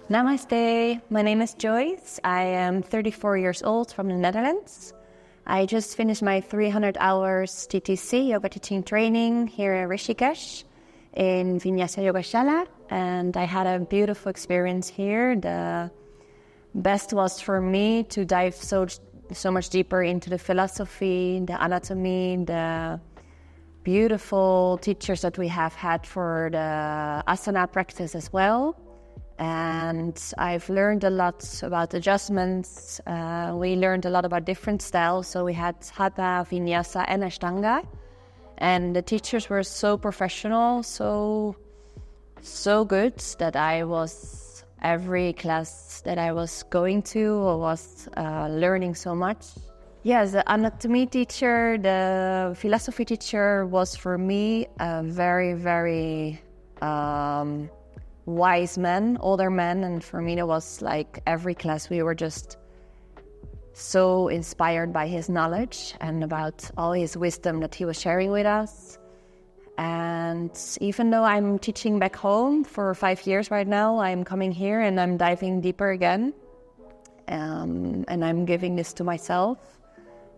Namaste, my name is Joyce. I am 34 years old from the Netherlands. I just finished my 300 hours 𝗧𝗏 yoga teaching training here in Rishikesh in Vinyasa Yogashala, and I had a beautiful experience here. The best was for me to dive so much deeper into the philosophy, the anatomy, the beautiful teachers that we have had for the asana practice as well. And I've learned a lot about adjustments. We learned a lot about different styles. So we had Hatha, Vinyasa, and Ashtanga. And the teachers were so professional, so good that every class that I was going to was learning so much. Yes, the anatomy teacher, the philosophy teacher was for me a very, very wise man, older man, and for me it was like every class we were just so inspired by his knowledge and about all his wisdom that he was sharing with us. And even though I'm teaching back home for 5 years right now, I'm coming here and I'm diving deeper again, and I'm giving this to myself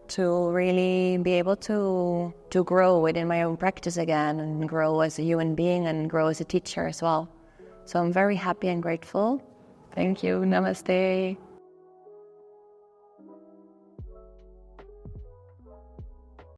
to really be able to grow within my own practice again and grow as a human being and grow as a teacher as well. So I'm very happy and grateful. Thank you. Namaste.